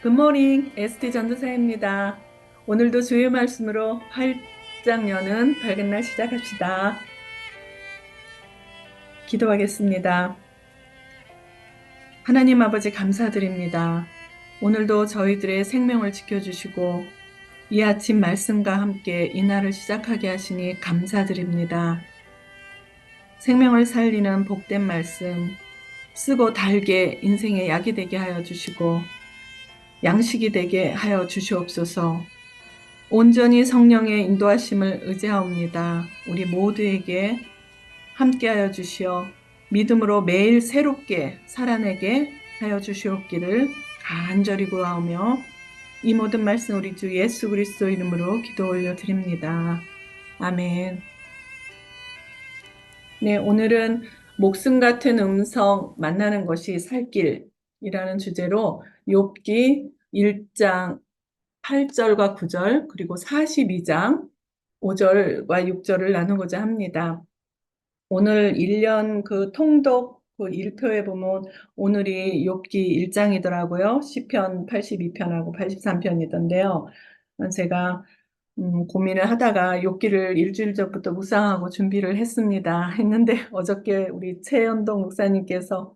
굿모닝, 에스티 전도사입니다. 오늘도 주의 말씀으로 활짝 여는 밝은 날 시작합시다. 기도하겠습니다. 하나님 아버지 감사드립니다. 오늘도 저희들의 생명을 지켜주시고 이 아침 말씀과 함께 이 날을 시작하게 하시니 감사드립니다. 생명을 살리는 복된 말씀, 쓰고 달게 인생의 약이 되게 하여 주시고 양식이 되게 하여 주시옵소서. 온전히 성령의 인도하심을 의지하옵니다. 우리 모두에게 함께하여 주시어 믿음으로 매일 새롭게 살아내게 하여 주시옵기를 간절히 구하오며 이 모든 말씀 우리 주 예수 그리스도 이름으로 기도 올려드립니다. 아멘. 네, 오늘은 목숨 같은 음성 만나는 것이 살 길이라는 주제로 욥기 1장 8절과 9절 그리고 42장 5절과 6절을 나누고자 합니다. 오늘 1년 그 통독 그 일표에 보면 오늘이 욥기 1장이더라고요. 시편 82편하고 83편이던데요. 제가 고민을 하다가 욥기를 일주일 전부터 묵상하고 준비를 했는데 어저께 우리 최연동 목사님께서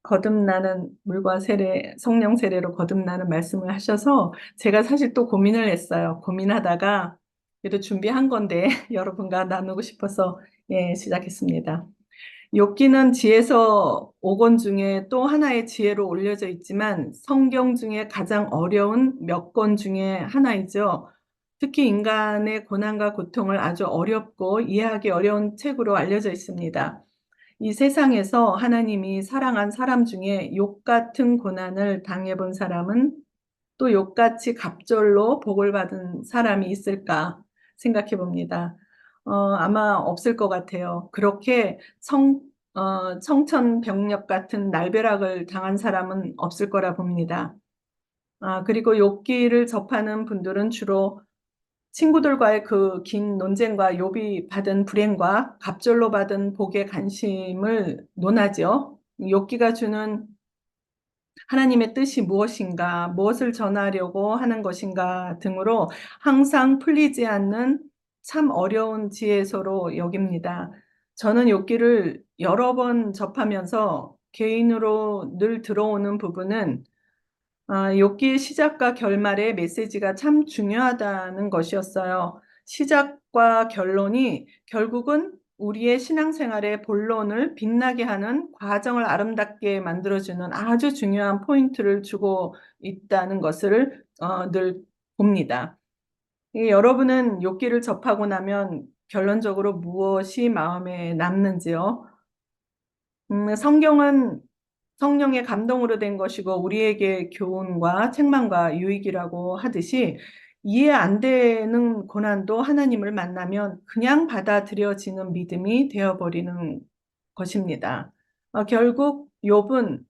거듭나는 물과 세례, 성령 세례로 거듭나는 말씀을 하셔서 제가 사실 또 고민을 했어요. 고민하다가 그래도 준비한 건데 여러분과 나누고 싶어서 시작했습니다. 욥기는 지혜서 5권 중에 또 하나의 지혜로 올려져 있지만 성경 중에 가장 어려운 몇 권 중에 하나이죠. 특히 인간의 고난과 고통을 아주 어렵고 이해하기 어려운 책으로 알려져 있습니다. 이 세상에서 하나님이 사랑한 사람 중에 욥 같은 고난을 당해본 사람은 또 욥같이 갑절로 복을 받은 사람이 있을까 생각해 봅니다. 아마 없을 것 같아요. 그렇게 청천벽력 같은 날벼락을 당한 사람은 없을 거라 봅니다. 그리고 욥기를 접하는 분들은 주로 친구들과의 그 긴 논쟁과 욥이 받은 불행과 갑절로 받은 복의 관심을 논하죠. 욥기가 주는 하나님의 뜻이 무엇인가, 무엇을 전하려고 하는 것인가 등으로 항상 풀리지 않는 참 어려운 지혜서로 여깁니다. 저는 욥기를 여러 번 접하면서 개인으로 늘 들어오는 부분은 욥기의 시작과 결말의 메시지가 참 중요하다는 것이었어요. 시작과 결론이 결국은 우리의 신앙생활의 본론을 빛나게 하는 과정을 아름답게 만들어주는 아주 중요한 포인트를 주고 있다는 것을 늘 봅니다. 여러분은 욥기를 접하고 나면 결론적으로 무엇이 마음에 남는지요? 성경은 성령의 감동으로 된 것이고 우리에게 교훈과 책망과 유익이라고 하듯이 이해 안 되는 고난도 하나님을 만나면 그냥 받아들여지는 믿음이 되어버리는 것입니다. 결국 욥은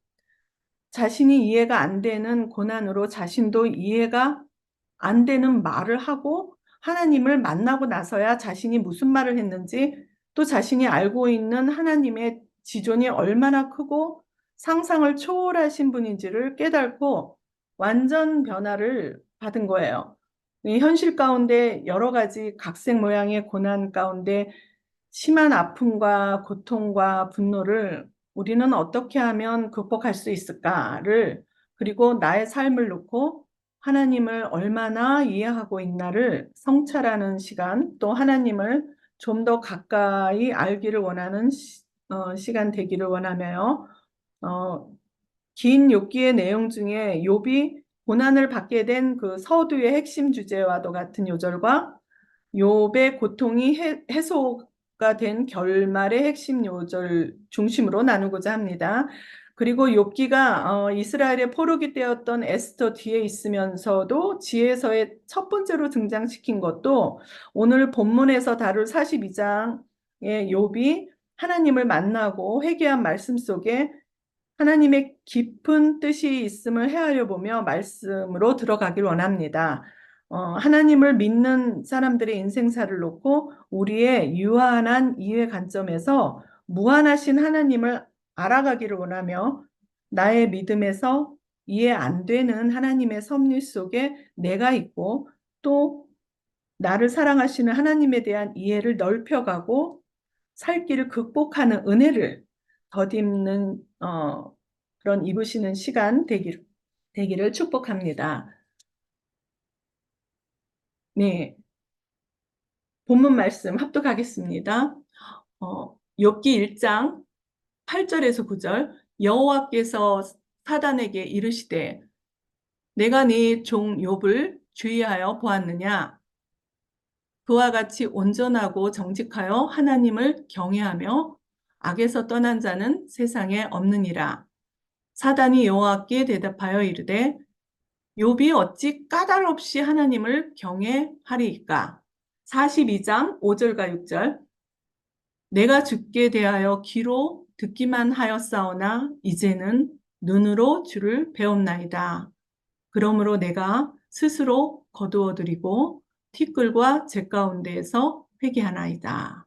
자신이 이해가 안 되는 고난으로 자신도 이해가 안 되는 말을 하고 하나님을 만나고 나서야 자신이 무슨 말을 했는지 또 자신이 알고 있는 하나님의 지존이 얼마나 크고 상상을 초월하신 분인지를 깨닫고 완전 변화를 받은 거예요. 이 현실 가운데 여러 가지 각색 모양의 고난 가운데 심한 아픔과 고통과 분노를 우리는 어떻게 하면 극복할 수 있을까를 그리고 나의 삶을 놓고 하나님을 얼마나 이해하고 있나를 성찰하는 시간 또 하나님을 좀 더 가까이 알기를 원하는 시간 되기를 원하며요. 긴 욥기의 내용 중에 욥이 고난을 받게 된 그 서두의 핵심 주제와도 같은 요절과 욥의 고통이 해소가 된 결말의 핵심 요절 중심으로 나누고자 합니다. 그리고 욥기가 이스라엘의 포로기 때였던 에스더 뒤에 있으면서도 지혜서의 첫 번째로 등장시킨 것도 오늘 본문에서 다룰 42장의 욥이 하나님을 만나고 회개한 말씀 속에 하나님의 깊은 뜻이 있음을 헤아려 보며 말씀으로 들어가길 원합니다. 하나님을 믿는 사람들의 인생사를 놓고 우리의 유한한 이해 관점에서 무한하신 하나님을 알아가기를 원하며 나의 믿음에서 이해 안 되는 하나님의 섭리 속에 내가 있고 또 나를 사랑하시는 하나님에 대한 이해를 넓혀가고 살 길을 극복하는 은혜를 덧입는 그런 입으시는 시간 되기를 축복합니다. 네, 본문 말씀 합독하겠습니다. 욥기 1장 8절에서 9절 여호와께서 사단에게 이르시되 내가 네 종 욥을 주의하여 보았느냐 그와 같이 온전하고 정직하여 하나님을 경외하며 악에서 떠난 자는 세상에 없느니라. 사단이 여호와께 대답하여 이르되 욥이 어찌 까닭없이 하나님을 경외하리이까? 42장 5절과 6절 내가 주께 대하여 귀로 듣기만 하였사오나 이제는 눈으로 주를 배웠나이다. 그러므로 내가 스스로 거두어드리고 티끌과 재 가운데에서 회개하나이다.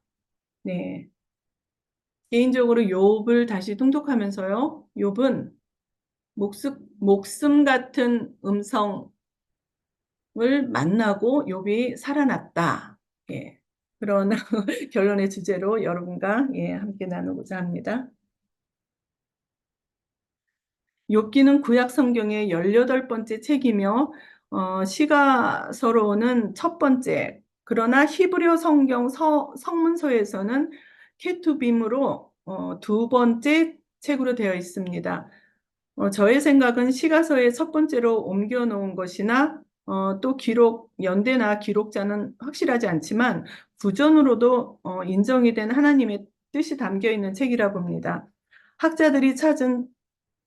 네. 개인적으로 욥을 다시 통독하면서요. 욥은 목숨 같은 음성을 만나고 욥이 살아났다. 예. 그런 결론의 주제로 여러분과 함께 나누고자 합니다. 욥기는 구약 성경의 18번째 책이며 시가서로는 첫 번째, 그러나 히브리어 성경 성문서에서는 케투빔으로 두 번째 책으로 되어 있습니다. 저의 생각은 시가서의 첫 번째로 옮겨 놓은 것이나 또 연대나 기록자는 확실하지 않지만 구전으로도 인정이 된 하나님의 뜻이 담겨 있는 책이라 봅니다. 학자들이 찾은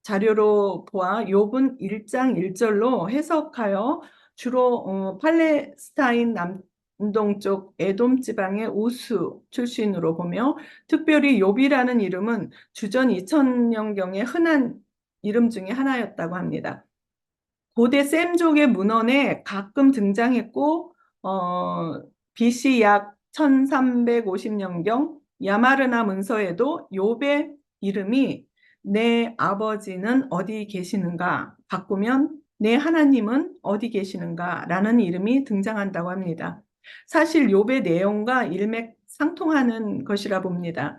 자료로 보아 욥은 1장 1절로 해석하여 주로 팔레스타인 남동쪽 에돔 지방의 우스 출신으로 보며 특별히 욥이라는 이름은 주전 2000년경의 흔한 이름 중에 하나였다고 합니다. 고대 셈족의 문헌에 가끔 등장했고 BC 약 1350년경 야마르나 문서에도 욥의 이름이 내 아버지는 어디 계시는가 바꾸면 내 하나님은 어디 계시는가 라는 이름이 등장한다고 합니다. 사실 욥의 내용과 일맥상통하는 것이라 봅니다.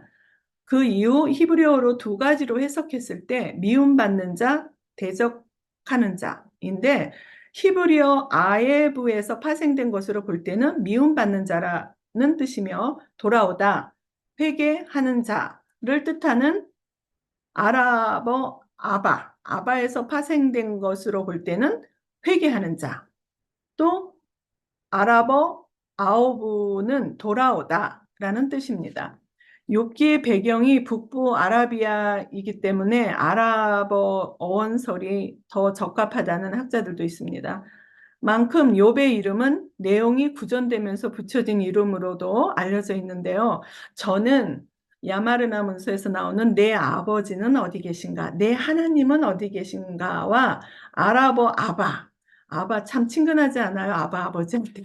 그 이후 히브리어로 두 가지로 해석했을 때 미움받는 자, 대적하는 자인데 히브리어 아예브에서 파생된 것으로 볼 때는 미움받는 자라는 뜻이며 돌아오다, 회개하는 자를 뜻하는 아랍어 아바에서 파생된 것으로 볼 때는 회개하는 자, 또 아랍어 아오브는 돌아오다라는 뜻입니다. 욥기의 배경이 북부 아라비아이기 때문에 아랍어 어원설이 더 적합하다는 학자들도 있습니다. 만큼 욥의 이름은 내용이 구전되면서 붙여진 이름으로도 알려져 있는데요. 저는 야마르나 문서에서 나오는 내 아버지는 어디 계신가, 내 하나님은 어디 계신가와 아랍어 아바 참 친근하지 않아요? 아버지한테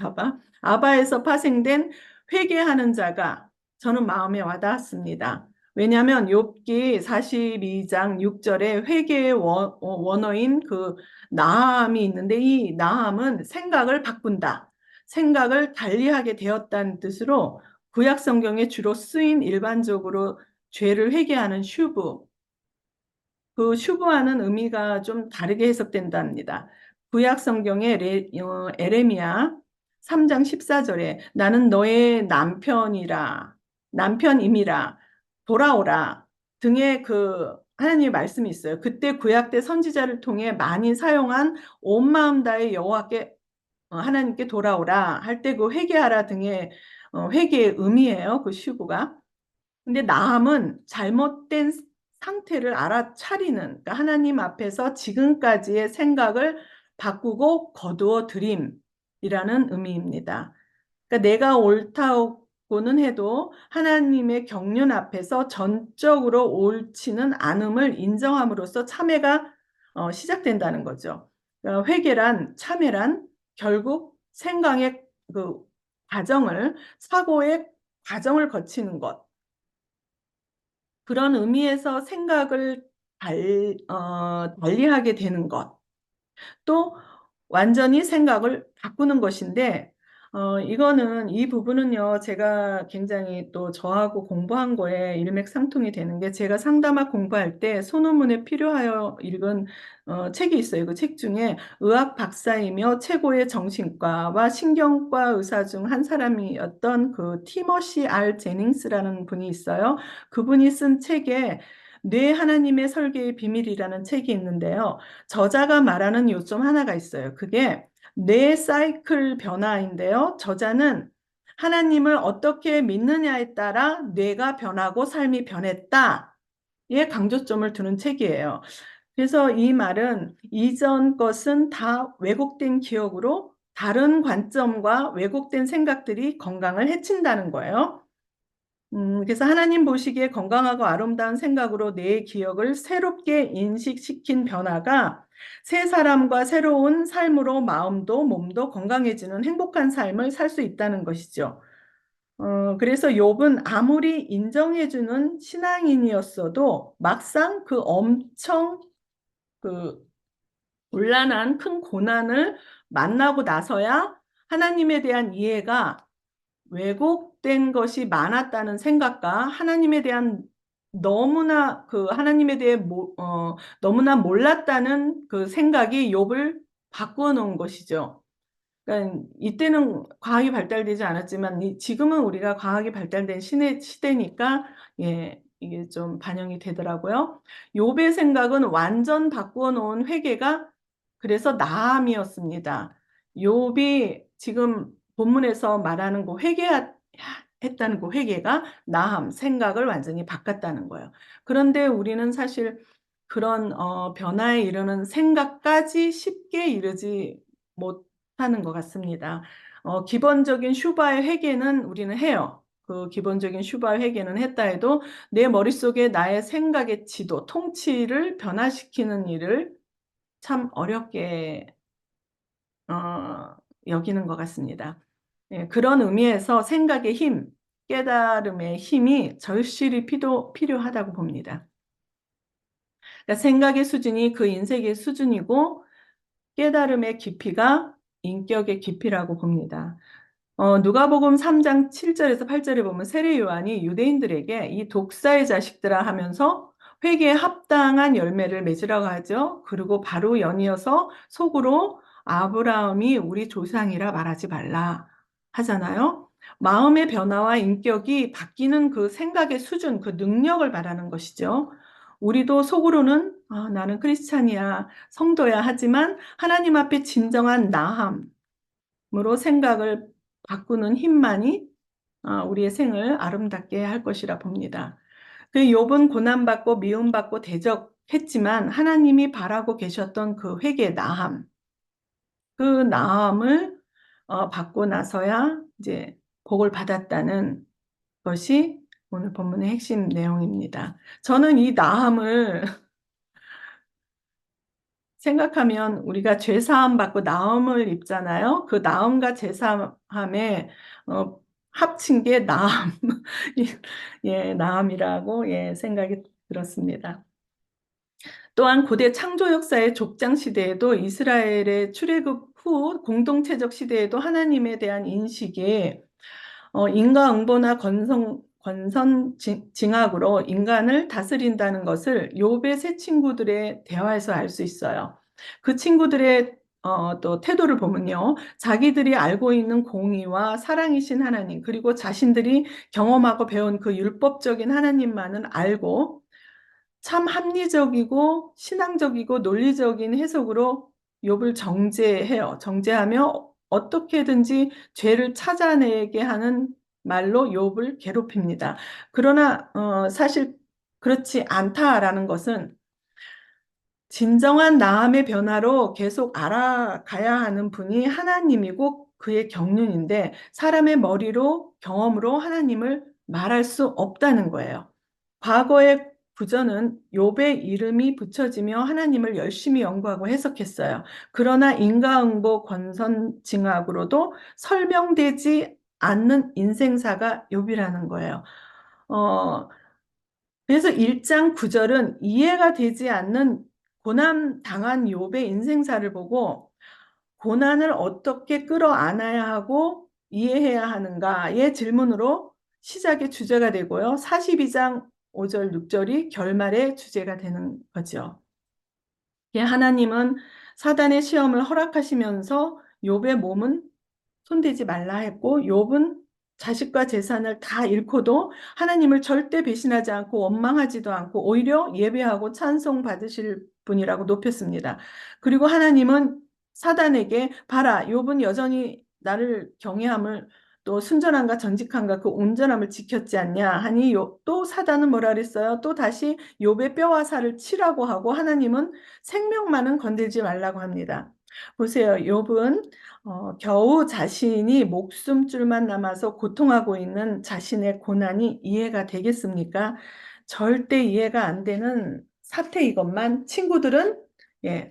아바에서 파생된 회개하는 자가 저는 마음에 와닿았습니다. 왜냐하면 욥기 42장 6절에 회개의 원어인 그 나함이 있는데 이 나함은 생각을 바꾼다, 생각을 달리하게 되었다는 뜻으로 구약 성경에 주로 쓰인 일반적으로 죄를 회개하는 그 슈브하는 의미가 좀 다르게 해석된답니다. 구약 성경의 에레미야 3장 14절에 나는 너의 남편임이라 돌아오라 등의 그 하나님의 말씀이 있어요. 그때 구약 때 선지자를 통해 많이 사용한 온 마음 다해 여호와께 하나님께 돌아오라 할 때 그 회개하라 등의 회개의 의미예요. 그 슈브가. 근데 나함은 잘못된 상태를 알아차리는, 그러니까 하나님 앞에서 지금까지의 생각을 바꾸고 거두어 드림이라는 의미입니다. 그러니까 내가 옳다고는 해도 하나님의 경륜 앞에서 전적으로 옳지는 않음을 인정함으로써 참회가 시작된다는 거죠. 그러니까 회개란, 참회란 결국 생각의 그 사고의 과정을 거치는 것. 그런 의미에서 생각을 달리하게 되는 것. 또 완전히 생각을 바꾸는 것인데, 이거는, 이 부분은요, 제가 굉장히 또 저하고 공부한 거에 일맥상통이 되는 게, 제가 상담학 공부할 때 손논문에 필요하여 읽은 책이 있어요. 그 책 중에 의학 박사이며 최고의 정신과와 신경과 의사 중 한 사람이었던 그 티머시 R 제닝스라는 분이 있어요. 그분이 쓴 책에 뇌 하나님의 설계의 비밀이라는 책이 있는데요. 저자가 말하는 요점 하나가 있어요. 그게 뇌 사이클 변화인데요. 저자는 하나님을 어떻게 믿느냐에 따라 뇌가 변하고 삶이 변했다에 강조점을 두는 책이에요. 그래서 이 말은 이전 것은 다 왜곡된 기억으로 다른 관점과 왜곡된 생각들이 건강을 해친다는 거예요. 그래서 하나님 보시기에 건강하고 아름다운 생각으로 내 기억을 새롭게 인식시킨 변화가 새 사람과 새로운 삶으로 마음도 몸도 건강해지는 행복한 삶을 살 수 있다는 것이죠. 그래서 욥은 아무리 인정해주는 신앙인이었어도 막상 그 엄청 그 곤란한 큰 고난을 만나고 나서야 하나님에 대한 이해가 왜곡된 것이 많았다는 생각과 하나님에 대한 너무나 그 하나님에 대해 너무나 몰랐다는 그 생각이 욥을 바꾸어 놓은 것이죠. 그러니까 이때는 과학이 발달되지 않았지만 지금은 우리가 과학이 발달된 시대니까 예, 이게 좀 반영이 되더라고요. 욥의 생각은 완전 바꾸어 놓은 회개가 그래서 나함이었습니다. 욥이 지금 본문에서 말하는 그 회개했다는 그 회개가 나함, 생각을 완전히 바꿨다는 거예요. 그런데 우리는 사실 그런 변화에 이르는 생각까지 쉽게 이르지 못하는 것 같습니다. 기본적인 슈바의 회개는 우리는 해요. 그 기본적인 슈바의 회개는 했다 해도 내 머릿속에 나의 생각의 지도, 통치를 변화시키는 일을 참 어렵게 여기는 것 같습니다. 예, 그런 의미에서 생각의 힘, 깨달음의 힘이 절실히 필요하다고 봅니다. 그러니까 생각의 수준이 그 인생의 수준이고 깨달음의 깊이가 인격의 깊이라고 봅니다. 누가복음 3장 7절에서 8절에 보면 세례 요한이 유대인들에게 이 독사의 자식들아 하면서 회개에 합당한 열매를 맺으라고 하죠. 그리고 바로 연이어서 속으로 아브라함이 우리 조상이라 말하지 말라 하잖아요. 마음의 변화와 인격이 바뀌는 그 생각의 수준, 그 능력을 말하는 것이죠. 우리도 속으로는 나는 크리스찬이야, 성도야 하지만 하나님 앞에 진정한 나함으로 생각을 바꾸는 힘만이 우리의 생을 아름답게 할 것이라 봅니다. 그 욥은 고난받고 미움받고 대적했지만 하나님이 바라고 계셨던 그 회개 나함, 그 나함을 받고 나서야 이제 복을 받았다는 것이 오늘 본문의 핵심 내용입니다. 저는 이 나함을 생각하면 우리가 죄사함 받고 나음을 입잖아요. 그 나음과 죄사함에 합친 게 나함, 예, 나함이라고 예, 생각이 들었습니다. 또한 고대 창조 역사의 족장 시대에도 이스라엘의 출애굽 후 공동체적 시대에도 하나님에 대한 인식이 인과응보나 권선징악으로 인간을 다스린다는 것을 욥의 세 친구들의 대화에서 알 수 있어요. 그 친구들의 또 태도를 보면요. 자기들이 알고 있는 공의와 사랑이신 하나님, 그리고 자신들이 경험하고 배운 그 율법적인 하나님만은 알고 참 합리적이고 신앙적이고 논리적인 해석으로 욥을 정죄해요. 정죄하며 어떻게든지 죄를 찾아내게 하는 말로 욥을 괴롭힙니다. 그러나 사실 그렇지 않다라는 것은 진정한 나음의 변화로 계속 알아가야 하는 분이 하나님이고 그의 경륜인데 사람의 머리로 경험으로 하나님을 말할 수 없다는 거예요. 과거의 구전은 욥의 이름이 붙여지며 하나님을 열심히 연구하고 해석했어요. 그러나 인과응보 권선징악으로도 설명되지 않는 인생사가 욥이라는 거예요. 그래서 1장 9절은 이해가 되지 않는 고난 당한 욥의 인생사를 보고 고난을 어떻게 끌어안아야 하고 이해해야 하는가의 질문으로 시작의 주제가 되고요. 42장 5절, 6절이 결말의 주제가 되는 거죠. 하나님은 사단의 시험을 허락하시면서 욥의 몸은 손대지 말라 했고 욥은 자식과 재산을 다 잃고도 하나님을 절대 배신하지 않고 원망하지도 않고 오히려 예배하고 찬송 받으실 분이라고 높였습니다. 그리고 하나님은 사단에게 봐라, 욥은 여전히 나를 경외함을 또 순전함과 정직함과 그 온전함을 지켰지 않냐 하니 또 사단은 뭐라 그랬어요? 또 다시 욥의 뼈와 살을 치라고 하고 하나님은 생명만은 건들지 말라고 합니다. 보세요. 욥은 겨우 자신이 목숨줄만 남아서 고통하고 있는 자신의 고난이 이해가 되겠습니까? 절대 이해가 안 되는 사태이것만 친구들은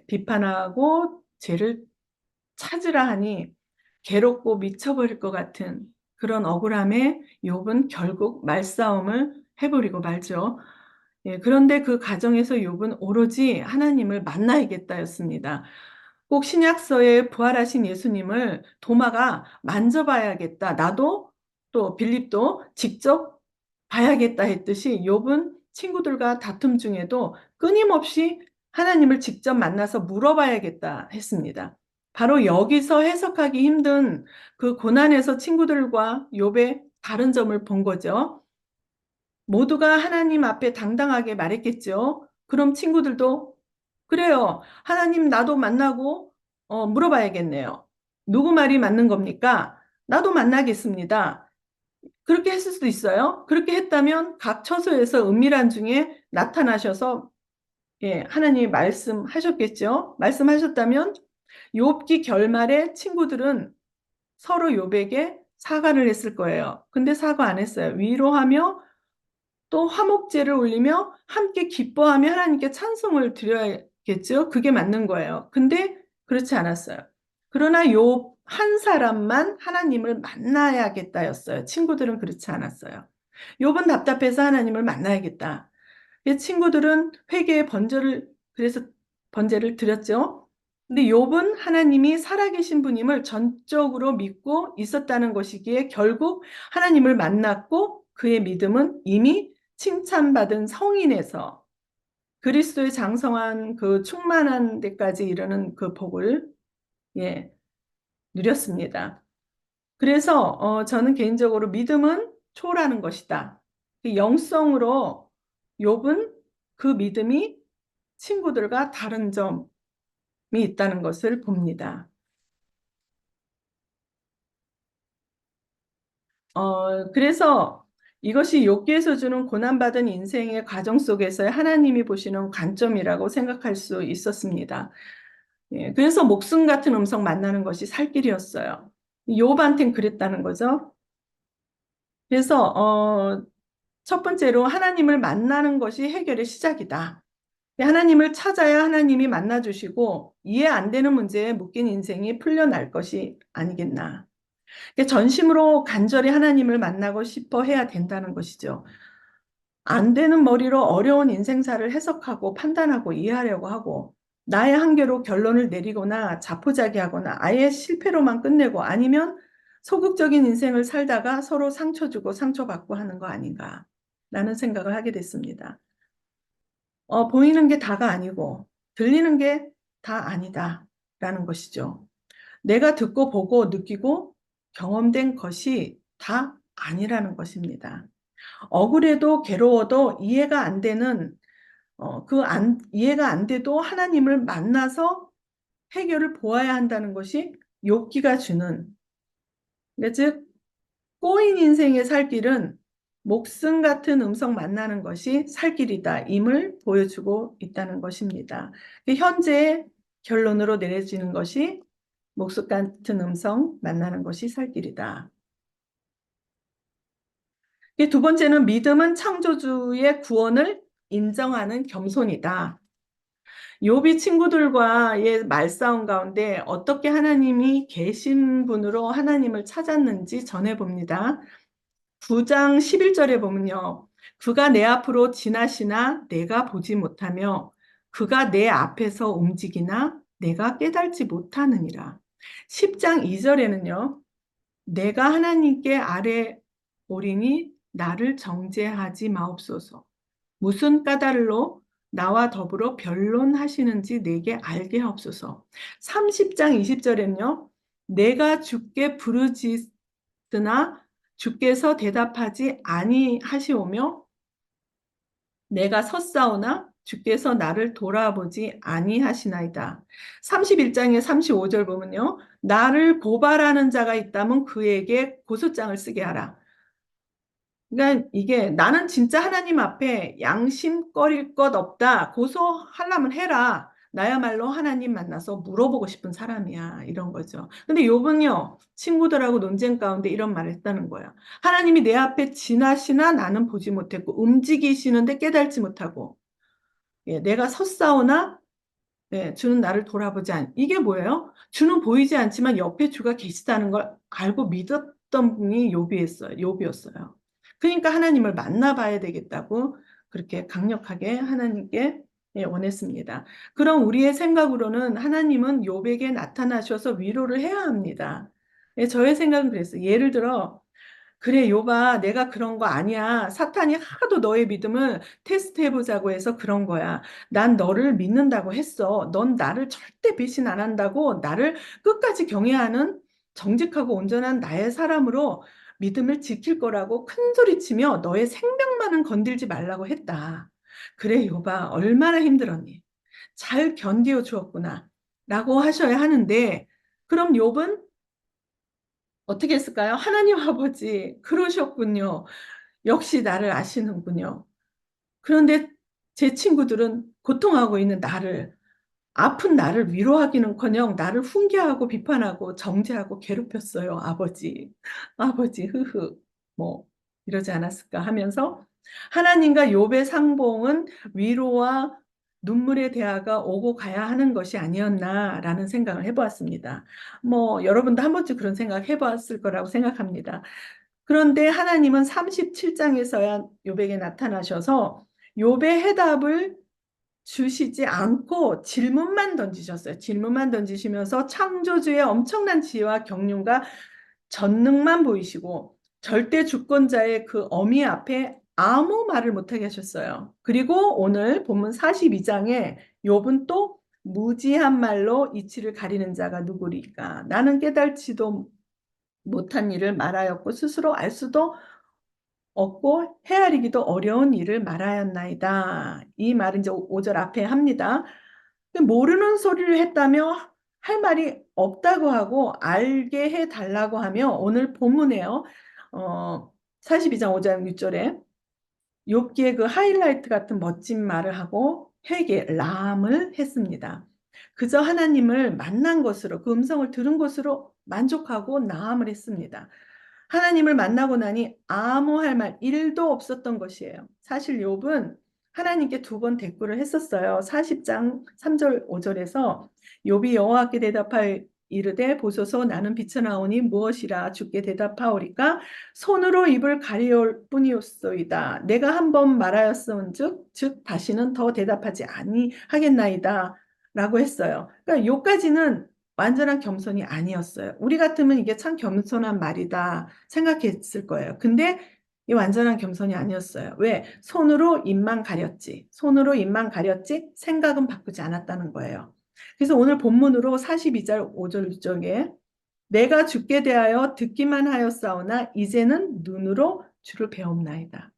비판하고 죄를 찾으라 하니 괴롭고 미쳐버릴 것 같은 그런 억울함에 욥은 결국 말싸움을 해버리고 말죠. 그런데 그 과정에서 욥은 오로지 하나님을 만나야겠다였습니다. 꼭 신약서에 부활하신 예수님을 도마가 만져봐야겠다. 나도 또 빌립도 직접 봐야겠다 했듯이 욥은 친구들과 다툼 중에도 끊임없이 하나님을 직접 만나서 물어봐야겠다 했습니다. 바로 여기서 해석하기 힘든 그 고난에서 친구들과 욥의 다른 점을 본 거죠. 모두가 하나님 앞에 당당하게 말했겠죠. 그럼 친구들도 그래요. 하나님 나도 만나고 물어봐야겠네요. 누구 말이 맞는 겁니까? 나도 만나겠습니다. 그렇게 했을 수도 있어요. 그렇게 했다면 각 처소에서 은밀한 중에 나타나셔서 하나님이 말씀하셨겠죠. 말씀하셨다면 욥기 결말에 친구들은 서로 욥에게 사과를 했을 거예요. 근데 사과 안 했어요. 위로하며 또 화목제를 올리며 함께 기뻐하며 하나님께 찬송을 드려야겠죠. 그게 맞는 거예요. 근데 그렇지 않았어요. 그러나 욥 한 사람만 하나님을 만나야겠다였어요. 친구들은 그렇지 않았어요. 욥은 답답해서 하나님을 만나야겠다. 친구들은 회개의 그래서 번제를 드렸죠. 근데 욥은 하나님이 살아계신 분임을 전적으로 믿고 있었다는 것이기에 결국 하나님을 만났고 그의 믿음은 이미 칭찬받은 성인에서 그리스도의 장성한 그 충만한 데까지 이르는 그 복을 누렸습니다. 그래서 저는 개인적으로 믿음은 초월하는 것이다. 영성으로 욥은 그 믿음이 친구들과 다른 점이 있다는 것을 봅니다. 그래서 이것이 욥기에서 주는 고난받은 인생의 과정 속에서의 하나님이 보시는 관점이라고 생각할 수 있었습니다. 그래서 목숨 같은 음성 만나는 것이 살 길이었어요. 욥한텐 그랬다는 거죠. 그래서 첫 번째로 하나님을 만나는 것이 해결의 시작이다. 하나님을 찾아야 하나님이 만나주시고 이해 안 되는 문제에 묶인 인생이 풀려날 것이 아니겠나. 전심으로 간절히 하나님을 만나고 싶어 해야 된다는 것이죠. 안 되는 머리로 어려운 인생사를 해석하고 판단하고 이해하려고 하고 나의 한계로 결론을 내리거나 자포자기하거나 아예 실패로만 끝내고 아니면 소극적인 인생을 살다가 서로 상처 주고 상처받고 하는 거 아닌가 라는 생각을 하게 됐습니다. 보이는 게 다가 아니고 들리는 게 다 아니다 라는 것이죠. 내가 듣고 보고 느끼고 경험된 것이 다 아니라는 것입니다. 억울해도 괴로워도 이해가 안 되는 이해가 안 돼도 하나님을 만나서 해결을 보아야 한다는 것이 욥기가 주는 즉 꼬인 인생의 살 길은 목숨 같은 음성 만나는 것이 살 길이다 임을 보여주고 있다는 것입니다. 현재의 결론으로 내려지는 것이 목숨 같은 음성 만나는 것이 살 길이다. 두 번째는 믿음은 창조주의 구원을 인정하는 겸손이다. 욥이 친구들과의 말싸움 가운데 어떻게 하나님이 계신 분으로 하나님을 찾았는지 전해봅니다. 9장 11절에 보면요. 그가 내 앞으로 지나시나 내가 보지 못하며 그가 내 앞에서 움직이나 내가 깨달지 못하느니라. 10장 2절에는요. 내가 하나님께 아뢰 오리니 나를 정죄하지 마옵소서. 무슨 까닭으로 나와 더불어 변론하시는지 내게 알게 하옵소서. 30장 20절에는요. 내가 주께 부르짖으나 주께서 대답하지 아니하시오며 내가 섰사오나 주께서 나를 돌아보지 아니하시나이다. 31장의 35절 보면요. 나를 고발하는 자가 있다면 그에게 고소장을 쓰게 하라. 그러니까 이게 나는 진짜 하나님 앞에 양심거릴 것 없다. 고소하려면 해라. 나야말로 하나님 만나서 물어보고 싶은 사람이야. 이런 거죠. 근데 욥은요. 친구들하고 논쟁 가운데 이런 말을 했다는 거야. 하나님이 내 앞에 지나시나 나는 보지 못했고 움직이시는데 깨달지 못하고 예, 내가 섰사오나 네, 주는 나를 돌아보지 않. 이게 뭐예요? 주는 보이지 않지만 옆에 주가 계시다는 걸 알고 믿었던 분이 욥이었어요. 그러니까 하나님을 만나봐야 되겠다고 그렇게 강력하게 하나님께 예, 원했습니다. 그럼 우리의 생각으로는 하나님은 욥에게 나타나셔서 위로를 해야 합니다. 예, 저의 생각은 그랬어요. 예를 들어 그래, 요봐, 내가 그런 거 아니야. 사탄이 하도 너의 믿음을 테스트해보자고 해서 그런 거야. 난 너를 믿는다고 했어. 넌 나를 절대 배신 안 한다고 나를 끝까지 경외하는 정직하고 온전한 나의 사람으로 믿음을 지킬 거라고 큰 소리치며 너의 생명만은 건들지 말라고 했다. 그래, 요봐, 얼마나 힘들었니? 잘 견디어 주었구나. 라고 하셔야 하는데, 그럼 욥은 어떻게 했을까요? 하나님 아버지, 그러셨군요. 역시 나를 아시는군요. 그런데 제 친구들은 고통하고 있는 나를, 아픈 나를 위로하기는커녕 나를 훈계하고 비판하고 정죄하고 괴롭혔어요. 아버지, 아버지, 흐흐. 뭐 이러지 않았을까 하면서 하나님과 욥의 상봉은 위로와 눈물의 대화가 오고 가야 하는 것이 아니었나라는 생각을 해보았습니다. 뭐 여러분도 한 번쯤 그런 생각 해보았을 거라고 생각합니다. 그런데 하나님은 37장에서야 욥에게 나타나셔서 욥의 해답을 주시지 않고 질문만 던지셨어요. 질문만 던지시면서 창조주의 엄청난 지혜와 경륜과 전능만 보이시고 절대 주권자의 그 어미 앞에 아무 말을 못하게 하셨어요. 그리고 오늘 본문 42장에 욥은 또 무지한 말로 이치를 가리는 자가 누구리까? 나는 깨달지도 못한 일을 말하였고 스스로 알 수도 없고 헤아리기도 어려운 일을 말하였나이다. 이 말은 이제 5절 앞에 합니다. 모르는 소리를 했다며 할 말이 없다고 하고 알게 해달라고 하며 오늘 본문에요. 42장 5장 6절에 욥기의 그 하이라이트 같은 멋진 말을 하고 회개, 람을 했습니다. 그저 하나님을 만난 것으로 그 음성을 들은 것으로 만족하고 나음을 했습니다. 하나님을 만나고 나니 아무 할 말, 일도 없었던 것이에요. 사실 욥은 하나님께 2번 대꾸를 했었어요. 40장 3절 5절에서 욥이 여호와께 대답하여 이르되 보소서 나는 비쳐나오니 무엇이라 주께 대답하오리까 손으로 입을 가리올 뿐이었소이다. 내가 한번 말하였은즉 즉 다시는 더 대답하지 아니하겠나이다 라고 했어요. 그러니까 요까지는 완전한 겸손이 아니었어요. 우리 같으면 이게 참 겸손한 말이다 생각했을 거예요. 근데 이 완전한 겸손이 아니었어요. 왜? 손으로 입만 가렸지. 손으로 입만 가렸지 생각은 바꾸지 않았다는 거예요. 그래서 오늘 본문으로 42절 5절 쪽에 내가 주께 대하여 듣기만 하였사오나 이제는 눈으로 주를 배움나이다.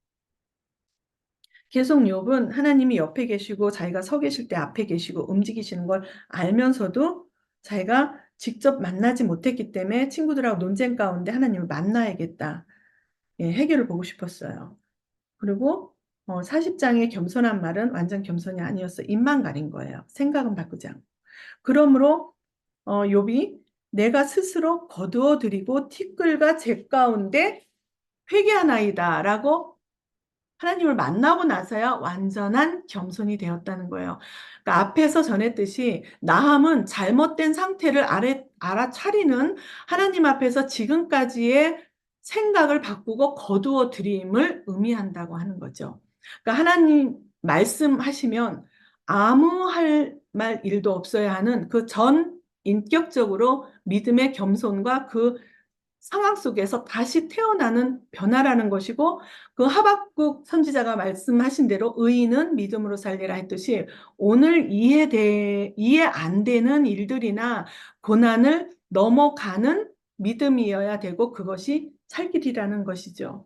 계속 욥은 하나님이 옆에 계시고 자기가 서 계실 때 앞에 계시고 움직이시는 걸 알면서도 자기가 직접 만나지 못했기 때문에 친구들하고 논쟁 가운데 하나님을 만나야겠다. 예, 해결을 보고 싶었어요. 그리고 40장의 겸손한 말은 완전 겸손이 아니었어. 입만 가린 거예요. 생각은 바꾸지 않고. 그러므로 욥이 내가 스스로 거두어 드리고 티끌과 재 가운데 회개하나이다 라고 하나님을 만나고 나서야 완전한 겸손이 되었다는 거예요. 그러니까 앞에서 전했듯이 나함은 잘못된 상태를 알아차리는 하나님 앞에서 지금까지의 생각을 바꾸고 거두어 드림을 의미한다고 하는 거죠. 그러니까 하나님 말씀하시면 아무 할 말 일도 없어야 하는 그 전 인격적으로 믿음의 겸손과 그 상황 속에서 다시 태어나는 변화라는 것이고, 그 하박국 선지자가 말씀하신 대로 의인은 믿음으로 살리라 했듯이 오늘 이해 안 되는 일들이나 고난을 넘어가는 믿음이어야 되고, 그것이 살 길이라는 것이죠.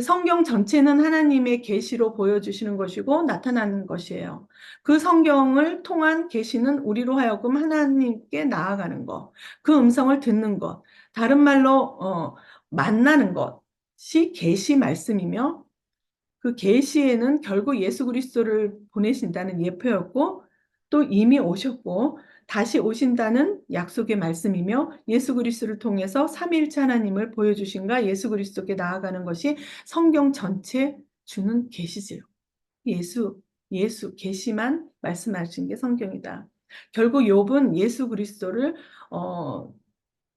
성경 전체는 하나님의 계시로 보여주시는 것이고 나타나는 것이에요. 그 성경을 통한 계시는 우리로 하여금 하나님께 나아가는 것, 그 음성을 듣는 것, 다른 말로 만나는 것이 계시 말씀이며, 그 계시에는 결국 예수 그리스도를 보내신다는 예표였고, 또 이미 오셨고 다시 오신다는 약속의 말씀이며, 예수 그리스도를 통해서 삼위일체 하나님을 보여주신가 예수 그리스도께 나아가는 것이 성경 전체 주는 계시지요. 예수 계시만 말씀하신 게 성경이다. 결국 욥은 예수 그리스도를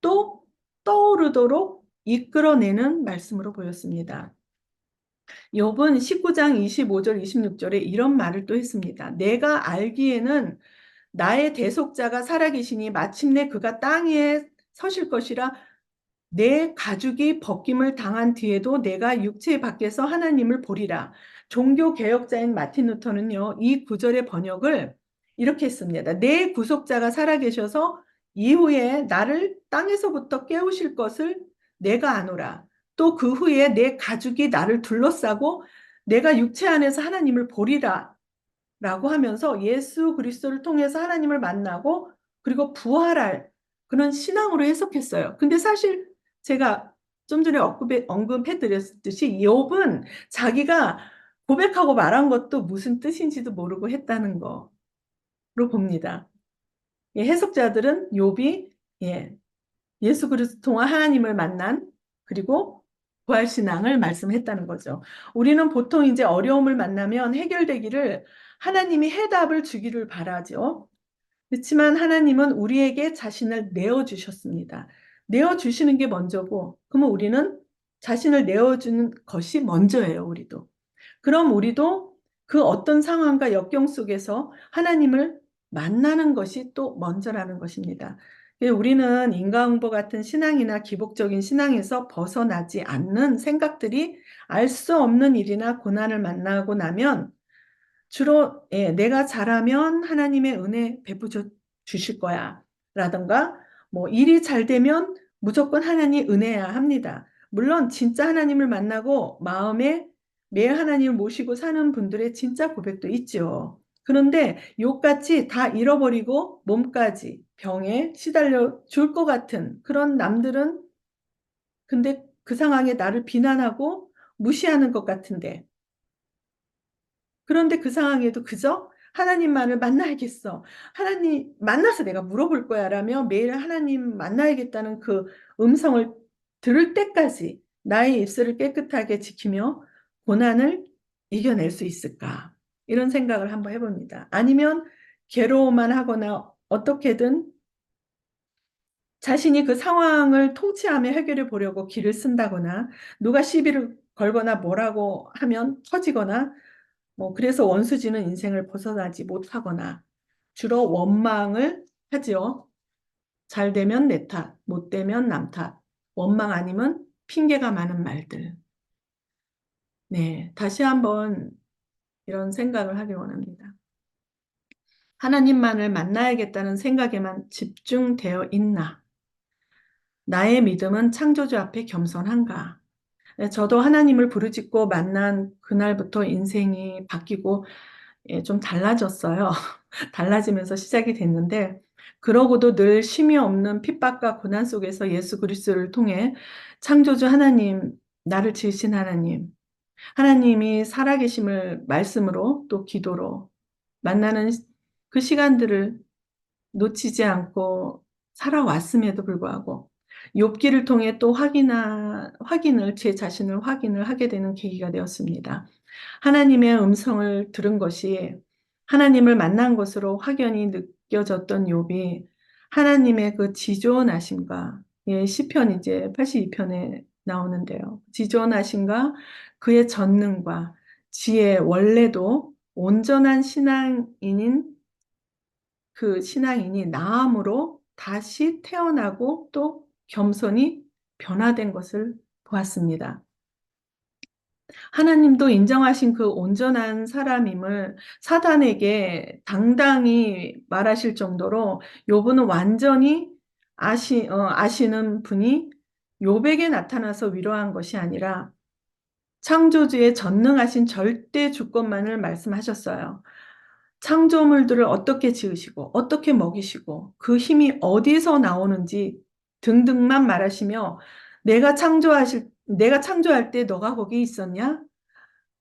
또 떠오르도록 이끌어내는 말씀으로 보였습니다. 욥은 19장 25절 26절에 이런 말을 또 했습니다. 내가 알기에는 나의 대속자가 살아계시니 마침내 그가 땅 위에 서실 것이라. 내 가죽이 벗김을 당한 뒤에도 내가 육체 밖에서 하나님을 보리라. 종교 개혁자인 마틴 루터는요, 이 구절의 번역을 이렇게 했습니다. 내 구속자가 살아계셔서 이후에 나를 땅에서부터 깨우실 것을 내가 아노라. 또 그 후에 내 가죽이 나를 둘러싸고 내가 육체 안에서 하나님을 보리라. 라고 하면서 예수 그리스도를 통해서 하나님을 만나고 그리고 부활할 그런 신앙으로 해석했어요. 근데 사실 제가 좀 전에 언급해 드렸듯이 욥은 자기가 고백하고 말한 것도 무슨 뜻인지도 모르고 했다는 거로 봅니다. 예, 해석자들은 욥이 예, 예수 그리스도 통한 하나님을 만난 그리고 부활 신앙을 말씀했다는 거죠. 우리는 보통 이제 어려움을 만나면 해결되기를 하나님이 해답을 주기를 바라죠. 그렇지만 하나님은 우리에게 자신을 내어주셨습니다. 내어주시는 게 먼저고, 그러면 우리는 자신을 내어주는 것이 먼저예요, 우리도. 그럼 우리도 그 어떤 상황과 역경 속에서 하나님을 만나는 것이 또 먼저라는 것입니다. 우리는 인과응보 같은 신앙이나 기복적인 신앙에서 벗어나지 않는 생각들이 알 수 없는 일이나 고난을 만나고 나면 주로 내가 잘하면 하나님의 은혜 주실 거야 라던가 뭐 일이 잘 되면 무조건 하나님 은혜야 합니다. 물론 진짜 하나님을 만나고 마음에 매일 하나님을 모시고 사는 분들의 진짜 고백도 있죠. 그런데 욕같이 다 잃어버리고 몸까지 병에 시달려 줄 것 같은 그런 남들은, 근데 그 상황에 나를 비난하고 무시하는 것 같은데, 그런데 그 상황에도 그저 하나님만을 만나야겠어. 하나님 만나서 내가 물어볼 거야 라며 매일 하나님 만나야겠다는 그 음성을 들을 때까지 나의 입술을 깨끗하게 지키며 고난을 이겨낼 수 있을까? 이런 생각을 한번 해봅니다. 아니면 괴로워만 하거나 어떻게든 자신이 그 상황을 통치하며 해결해 보려고 길을 쓴다거나 누가 시비를 걸거나 뭐라고 하면 터지거나 그래서 원수지는 인생을 벗어나지 못하거나 주로 원망을 하지요. 잘 되면 내 탓, 못 되면 남 탓, 원망 아니면 핑계가 많은 말들. 네, 다시 한번 이런 생각을 하길 원합니다. 하나님만을 만나야겠다는 생각에만 집중되어 있나? 나의 믿음은 창조주 앞에 겸손한가? 네, 저도 하나님을 부르짖고 만난 그날부터 인생이 바뀌고 좀 달라졌어요. 달라지면서 시작이 됐는데, 그러고도 늘 쉼이 없는 핍박과 고난 속에서 예수 그리스도를 통해 창조주 하나님, 나를 지으신 하나님, 하나님이 살아계심을 말씀으로 또 기도로 만나는 그 시간들을 놓치지 않고 살아왔음에도 불구하고 욥기를 통해 또 제 자신을 확인을 하게 되는 계기가 되었습니다. 하나님의 음성을 들은 것이 하나님을 만난 것으로 확연히 느껴졌던 욥이 하나님의 그 지존하심과 시편 이제 82편에 나오는데요. 지존하심과 그의 전능과 지혜 원래도 온전한 신앙인이 나음으로 다시 태어나고 또 겸손히 변화된 것을 보았습니다. 하나님도 인정하신 그 온전한 사람임을 사단에게 당당히 말하실 정도로 욥은 완전히 아시는 분이 욥에게 나타나서 위로한 것이 아니라 창조주의 전능하신 절대 주권만을 말씀하셨어요. 창조물들을 어떻게 지으시고 어떻게 먹이시고 그 힘이 어디서 나오는지 등등만 말하시며 내가 창조할 때 너가 거기 있었냐?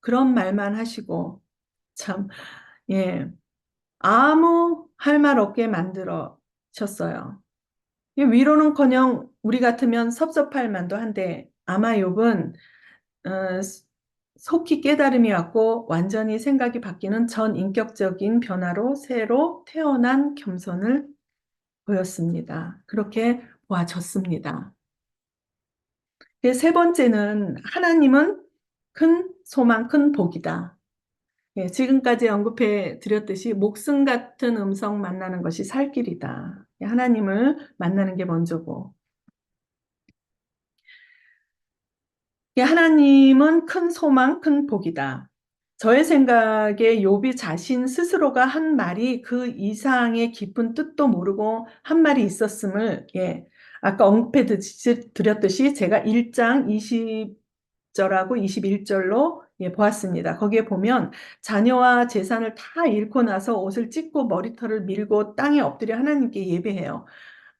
그런 말만 하시고 참, 예, 아무 할 말 없게 만들어셨어요. 위로는커녕 우리 같으면 섭섭할 만도 한데 아마 욥은 어, 속히 깨달음이 왔고 완전히 생각이 바뀌는 전인격적인 변화로 새로 태어난 겸손을 보였습니다. 그렇게 보아졌습니다. 세 번째는 하나님은 큰 소망, 큰 복이다. 예, 지금까지 언급해 드렸듯이 목숨 같은 음성 만나는 것이 살 길이다. 하나님을 만나는 게 먼저고. 하나님은 큰 소망, 큰 복이다. 저의 생각에 욥이 자신 스스로가 한 말이 그 이상의 깊은 뜻도 모르고 한 말이 있었음을 아까 언급해 드렸듯이 제가 1장 20절하고 21절로 보았습니다. 거기에 보면 자녀와 재산을 다 잃고 나서 옷을 찢고 머리털을 밀고 땅에 엎드려 하나님께 예배해요.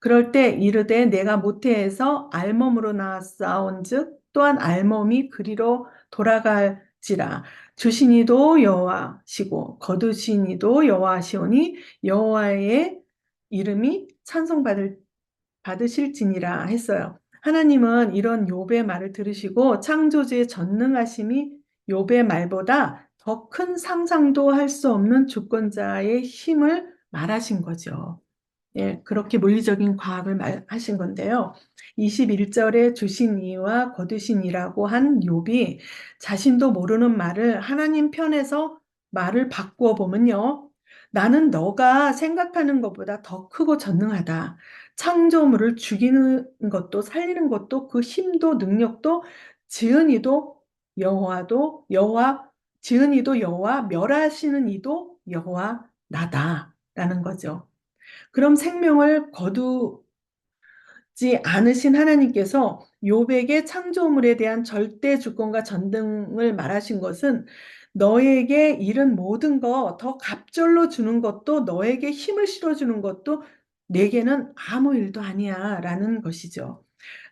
그럴 때 이르되 내가 모태에서 알몸으로 나았사온즉 또한 알몸이 그리로 돌아갈지라. 주신 이도 여호와시고 거두신 이도 여호와시오니 여호와의 이름이 받으실지니라 했어요. 하나님은 이런 욥의 말을 들으시고 창조주의 전능하심이 욥의 말보다 더 큰 상상도 할 수 없는 주권자의 힘을 말하신 거죠. 그렇게 물리적인 과학을 말하신 건데요. 21절에 주신 이와 거두신 이라고 한 욥이 자신도 모르는 말을 하나님 편에서 말을 바꾸어 보면요. 나는 너가 생각하는 것보다 더 크고 전능하다. 창조물을 죽이는 것도 살리는 것도 그 힘도 능력도 지은 이도 여호와, 지은 이도 여호와, 멸하시는 이도 여호와 나다라는 거죠. 그럼 생명을 거두지 않으신 하나님께서 욥에게 창조물에 대한 절대 주권과 전등을 말하신 것은 너에게 잃은 모든 거 더 갑절로 주는 것도 너에게 힘을 실어주는 것도 내게는 아무 일도 아니야 라는 것이죠.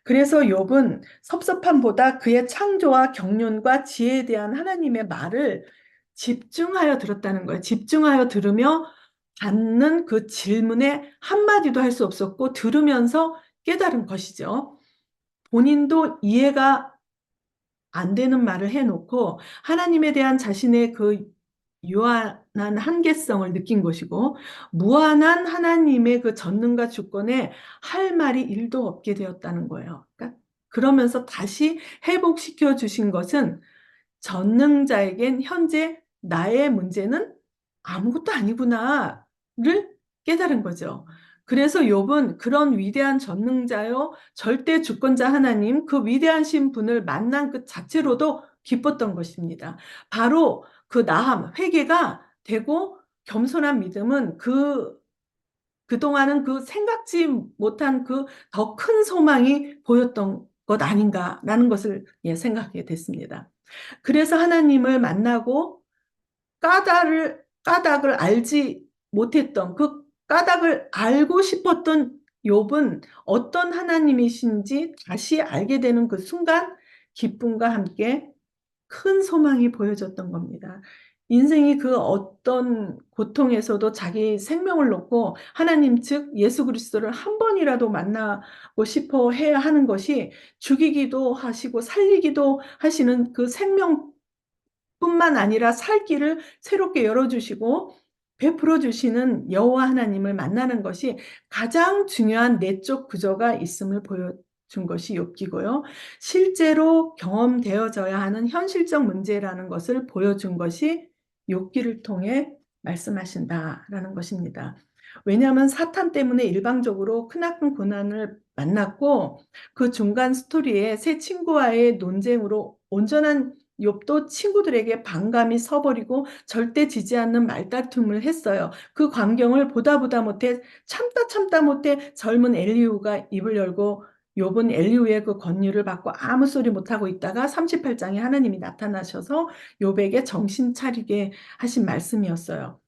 그래서 욥은 섭섭함보다 그의 창조와 경륜과 지혜에 대한 하나님의 말을 집중하여 들었다는 거예요. 집중하여 들으며 받는 그 질문에 한마디도 할 수 없었고 들으면서 깨달은 것이죠. 본인도 이해가 안 되는 말을 해놓고 하나님에 대한 자신의 그 유한한 한계성을 느낀 것이고 무한한 하나님의 그 전능과 주권에 할 말이 일도 없게 되었다는 거예요. 그러니까 그러면서 다시 회복시켜 주신 것은 전능자에겐 현재 나의 문제는 아무것도 아니구나를 깨달은 거죠. 그래서 욥은 그런 위대한 전능자요, 절대 주권자 하나님, 그 위대하신 분을 만난 그 자체로도 기뻤던 것입니다. 바로 그 나함, 회개가 되고 겸손한 믿음은 그동안은 그 생각지 못한 그 더 큰 소망이 보였던 것 아닌가라는 것을 생각하게 됐습니다. 그래서 하나님을 만나고 까닭을 알지 못했던 그 까닭을 알고 싶었던 욥은 어떤 하나님이신지 다시 알게 되는 그 순간 기쁨과 함께 큰 소망이 보여졌던 겁니다. 인생이 그 어떤 고통에서도 자기 생명을 놓고 하나님 즉 예수 그리스도를 한 번이라도 만나고 싶어 해야 하는 것이 죽이기도 하시고 살리기도 하시는 그 생명 뿐만 아니라 살 길을 새롭게 열어주시고 베풀어 주시는 여호와 하나님을 만나는 것이 가장 중요한 내적 구조가 있음을 보여준 것이 욥기고요. 실제로 경험되어져야 하는 현실적 문제라는 것을 보여준 것이 욥기를 통해 말씀하신다라는 것입니다. 왜냐하면 사탄 때문에 일방적으로 크나큰 고난을 만났고 그 중간 스토리에 새 친구와의 논쟁으로 온전한 욥도 친구들에게 반감이 서버리고 절대 지지 않는 말다툼을 했어요. 그 광경을 보다 못해 참다 못해 젊은 엘리후가 입을 열고 욥은 엘리후의 그 권유를 받고 아무 소리 못하고 있다가 38장에 하나님이 나타나셔서 욥에게 정신 차리게 하신 말씀이었어요.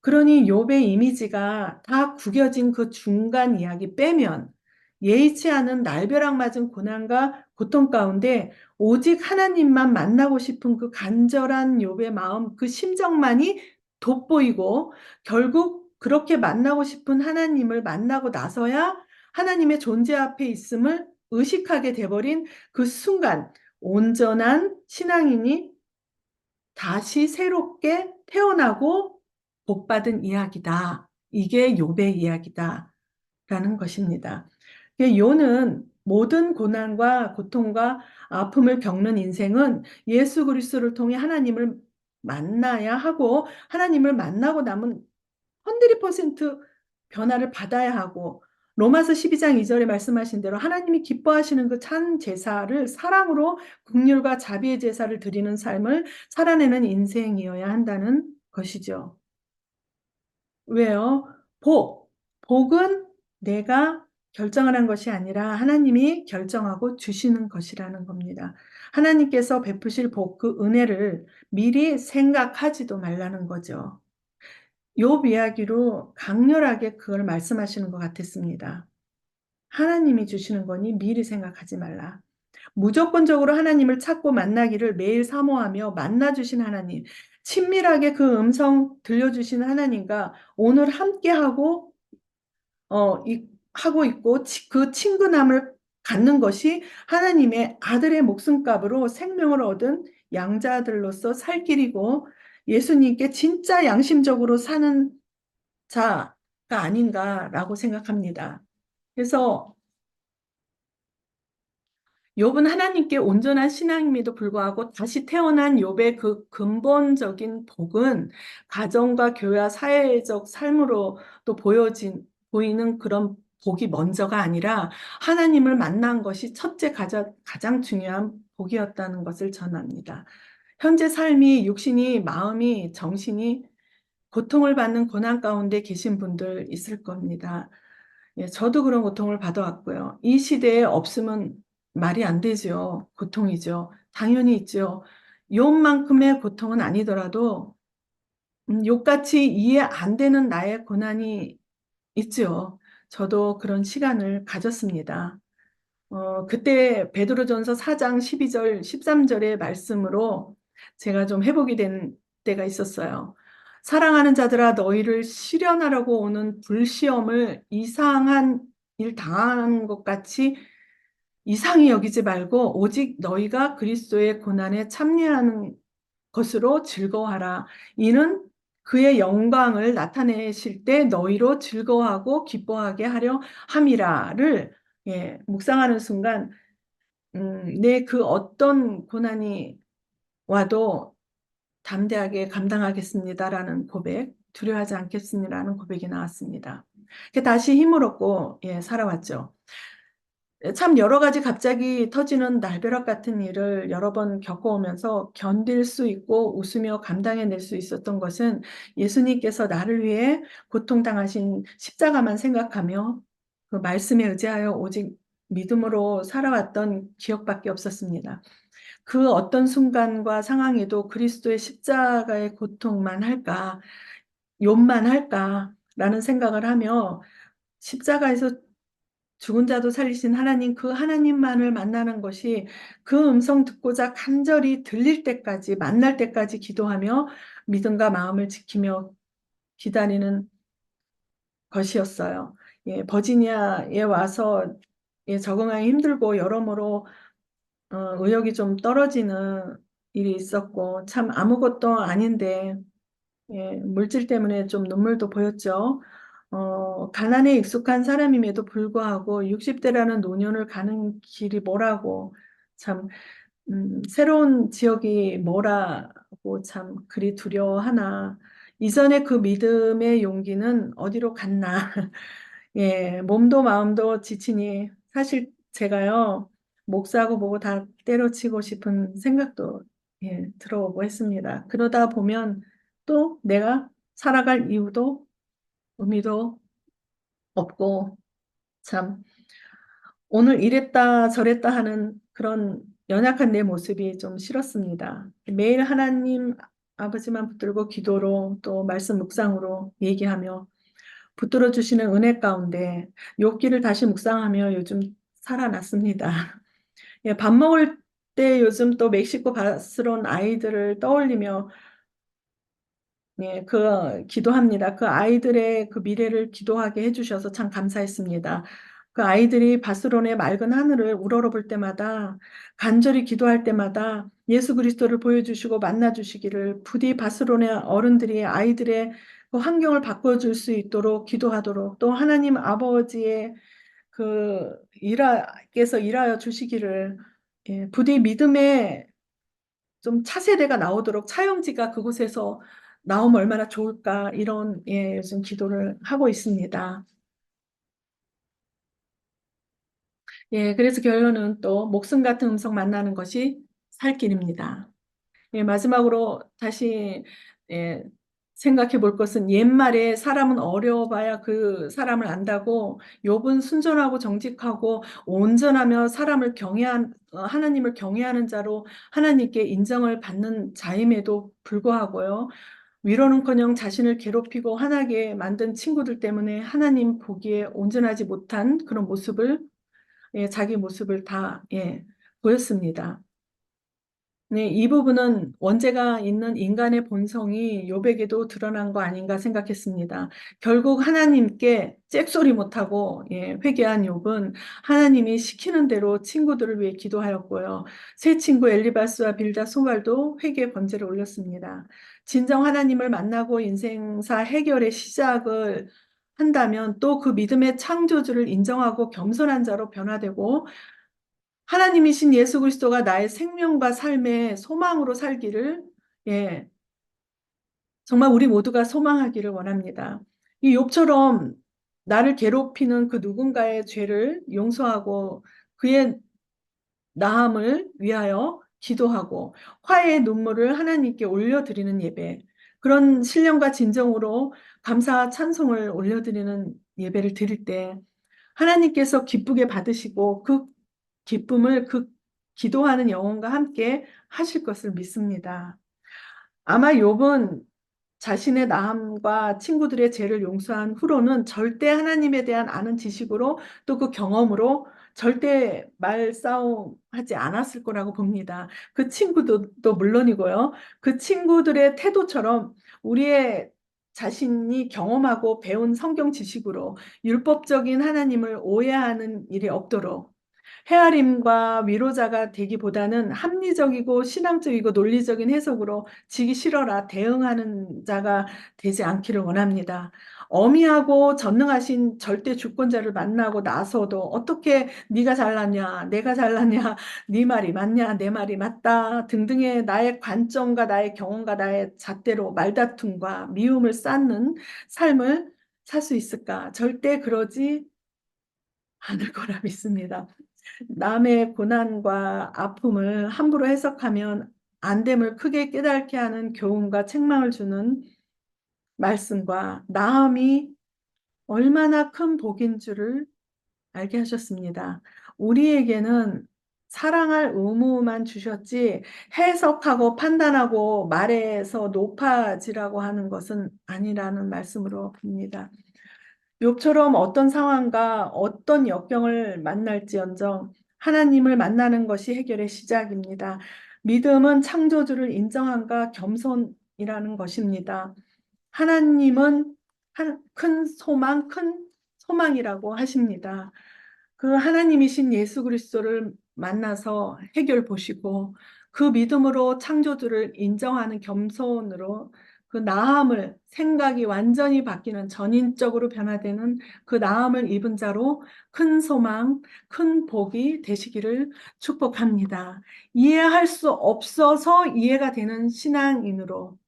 그러니 욥의 이미지가 다 구겨진 그 중간 이야기 빼면 예의치 않은 날벼락 맞은 고난과 고통 가운데 오직 하나님만 만나고 싶은 그 간절한 욥의 마음, 그 심정만이 돋보이고 결국 그렇게 만나고 싶은 하나님을 만나고 나서야 하나님의 존재 앞에 있음을 의식하게 돼버린 그 순간 온전한 신앙인이 다시 새롭게 태어나고 복받은 이야기다. 이게 욥의 이야기다라는 것입니다. 요는 모든 고난과 고통과 아픔을 겪는 인생은 예수 그리스도를 통해 하나님을 만나야 하고 하나님을 만나고 나면 100% 변화를 받아야 하고 로마서 12장 2절에 말씀하신 대로 하나님이 기뻐하시는 그 찬 제사를 사랑으로 긍휼과 자비의 제사를 드리는 삶을 살아내는 인생이어야 한다는 것이죠. 왜요? 복은 내가 결정을 한 것이 아니라 하나님이 결정하고 주시는 것이라는 겁니다. 하나님께서 베푸실 복, 그 은혜를 미리 생각하지도 말라는 거죠. 욥 이야기로 강렬하게 그걸 말씀하시는 것 같았습니다. 하나님이 주시는 거니 미리 생각하지 말라. 무조건적으로 하나님을 찾고 만나기를 매일 사모하며 만나주신 하나님, 친밀하게 그 음성 들려주신 하나님과 오늘 함께하고 하고 있고 그 친근함을 갖는 것이 하나님의 아들의 목숨값으로 생명을 얻은 양자들로서 살 길이고 예수님께 진짜 양심적으로 사는 자가 아닌가라고 생각합니다. 그래서 욥은 하나님께 온전한 신앙임에도 불구하고 다시 태어난 욥의 그 근본적인 복은 가정과 교회와 사회적 삶으로 또 보이는 그런 복이 먼저가 아니라 하나님을 만난 것이 첫째 가장 중요한 복이었다는 것을 전합니다. 현재 삶이 육신이 마음이 정신이 고통을 받는 고난 가운데 계신 분들 있을 겁니다. 예, 저도 그런 고통을 받아왔고요. 이 시대에 없으면 말이 안 되죠. 고통이죠. 당연히 있죠. 욥만큼의 고통은 아니더라도 욥같이 이해 안 되는 나의 고난이 있죠. 저도 그런 시간을 가졌습니다. 그때 베드로전서 4장 12절, 13절의 말씀으로 제가 좀 회복이 된 때가 있었어요. 사랑하는 자들아 너희를 시련하려고 오는 불시험을 이상한 일 당하는 것 같이 이상히 여기지 말고 오직 너희가 그리스도의 고난에 참여하는 것으로 즐거워하라. 이는 그의 영광을 나타내실 때 너희로 즐거워하고 기뻐하게 하려 함이라를 묵상하는 순간 내 그 어떤 고난이 와도 담대하게 감당하겠습니다라는 고백, 두려워하지 않겠습니다라는 고백이 나왔습니다. 다시 힘을 얻고 살아왔죠. 참 여러 가지 갑자기 터지는 날벼락 같은 일을 여러 번 겪어오면서 견딜 수 있고 웃으며 감당해낼 수 있었던 것은 예수님께서 나를 위해 고통당하신 십자가만 생각하며 그 말씀에 의지하여 오직 믿음으로 살아왔던 기억밖에 없었습니다. 그 어떤 순간과 상황에도 그리스도의 십자가의 고통만 할까, 욕만 할까라는 생각을 하며 십자가에서 죽은 자도 살리신 하나님, 그 하나님만을 만나는 것이 그 음성 듣고자 간절히 들릴 때까지, 만날 때까지 기도하며 믿음과 마음을 지키며 기다리는 것이었어요. 버지니아에 와서 적응하기 힘들고 여러모로 의욕이 좀 떨어지는 일이 있었고 참 아무것도 아닌데 물질 때문에 좀 눈물도 보였죠. 가난에 익숙한 사람임에도 불구하고 60대라는 노년을 가는 길이 뭐라고 참 새로운 지역이 뭐라고 듣고 참 그리 두려워하나. 이전에 그 믿음의 용기는 어디로 갔나. 예, 몸도 마음도 지치니 사실 제가요, 목사고 뭐고 다 때려치고 싶은 생각도 들어오고 했습니다. 그러다 보면 또 내가 살아갈 이유도 의미도 없고 참 오늘 이랬다 저랬다 하는 그런 연약한 내 모습이 좀 싫었습니다. 매일 하나님 아버지만 붙들고 기도로 또 말씀 묵상으로 얘기하며 붙들어 주시는 은혜 가운데 욥기를 다시 묵상하며 요즘 살아났습니다. 예, 밥 먹을 때 요즘 또 멕시코 바스론 아이들을 떠올리며 기도합니다. 그 아이들의 그 미래를 기도하게 해주셔서 참 감사했습니다. 그 아이들이 바스론의 맑은 하늘을 우러러볼 때마다 간절히 기도할 때마다 예수 그리스도를 보여주시고 만나주시기를 부디 바스론의 어른들이 아이들의 그 환경을 바꿔줄 수 있도록 기도하도록 또 하나님 아버지의 께서 일하여 주시기를 부디 믿음의 좀 차세대가 나오도록 차영지가 그곳에서 나오면 얼마나 좋을까 이런 요즘 기도를 하고 있습니다. 그래서 결론은 또 목숨 같은 음성 만나는 것이 살 길입니다. 마지막으로 다시 예, 생각해 볼 것은 옛말에 사람은 어려워봐야 그 사람을 안다고 욥은 순전하고 정직하고 온전하며 하나님을 경외하는 자로 하나님께 인정을 받는 자임에도 불구하고요. 위로는커녕 자신을 괴롭히고 화나게 만든 친구들 때문에 하나님 보기에 온전하지 못한 그런 모습을 자기 모습을 다 보였습니다. 네, 이 부분은 원죄가 있는 인간의 본성이 욥에게도 드러난 거 아닌가 생각했습니다. 결국 하나님께 잭소리 못하고 회개한 욥은 하나님이 시키는 대로 친구들을 위해 기도하였고요. 세 친구 엘리바스와 빌다 소갈도 회개 번제를 올렸습니다. 진정 하나님을 만나고 인생사 해결의 시작을 한다면 또 그 믿음의 창조주를 인정하고 겸손한 자로 변화되고 하나님이신 예수 그리스도가 나의 생명과 삶의 소망으로 살기를 예, 정말 우리 모두가 소망하기를 원합니다. 이 욥처럼 나를 괴롭히는 그 누군가의 죄를 용서하고 그의 나음을 위하여 기도하고 화해의 눈물을 하나님께 올려드리는 예배, 그런 신령과 진정으로 감사와 찬송을 올려드리는 예배를 드릴 때 하나님께서 기쁘게 받으시고 그 기쁨을 그 기도하는 영혼과 함께 하실 것을 믿습니다. 아마 욥은 자신의 나함과 친구들의 죄를 용서한 후로는 절대 하나님에 대한 아는 지식으로 또 그 경험으로 절대 말싸움하지 않았을 거라고 봅니다. 그 친구도 물론이고요. 그 친구들의 태도처럼 우리의 자신이 경험하고 배운 성경 지식으로 율법적인 하나님을 오해하는 일이 없도록 헤아림과 위로자가 되기보다는 합리적이고 신앙적이고 논리적인 해석으로 지기 싫어라 대응하는 자가 되지 않기를 원합니다. 어미하고 전능하신 절대 주권자를 만나고 나서도 어떻게 네가 잘났냐, 내가 잘났냐, 네 말이 맞냐, 내 말이 맞다 등등의 나의 관점과 나의 경험과 나의 잣대로 말다툼과 미움을 쌓는 삶을 살 수 있을까? 절대 그러지 않을 거라 믿습니다. 남의 고난과 아픔을 함부로 해석하면 안 됨을 크게 깨닫게 하는 교훈과 책망을 주는 말씀과 나음이 얼마나 큰 복인 줄을 알게 하셨습니다. 우리에게는 사랑할 의무만 주셨지 해석하고 판단하고 말해서 높아지라고 하는 것은 아니라는 말씀으로 봅니다. 욥처럼 어떤 상황과 어떤 역경을 만날지언정 하나님을 만나는 것이 해결의 시작입니다. 믿음은 창조주를 인정함과 겸손이라는 것입니다. 하나님은 큰 소망이라고 하십니다. 그 하나님이신 예수 그리스도를 만나서 해결 보시고 그 믿음으로 창조주를 인정하는 겸손으로 그 나음을 생각이 완전히 바뀌는 전인적으로 변화되는 그 나음을 입은 자로 큰 소망, 큰 복이 되시기를 축복합니다. 이해할 수 없어서 이해가 되는 신앙인으로,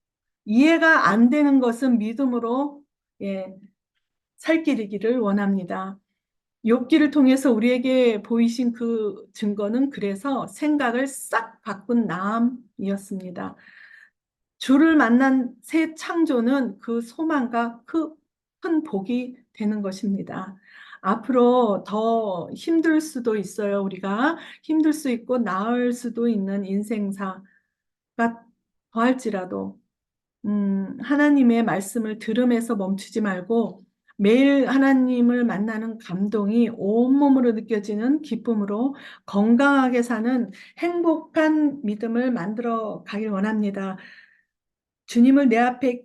이해가 안 되는 것은 믿음으로 예, 살 길이기를 원합니다. 욥기를 통해서 우리에게 보이신 그 증거는 그래서 생각을 싹 바꾼 나음이었습니다. 주를 만난 새 창조는 그 소망과 그 큰 복이 되는 것입니다. 앞으로 더 힘들 수도 있어요. 우리가 힘들 수 있고 나을 수도 있는 인생사가 더할지라도 하나님의 말씀을 들음에서 멈추지 말고 매일 하나님을 만나는 감동이 온몸으로 느껴지는 기쁨으로 건강하게 사는 행복한 믿음을 만들어 가길 원합니다. 주님을 내 앞에,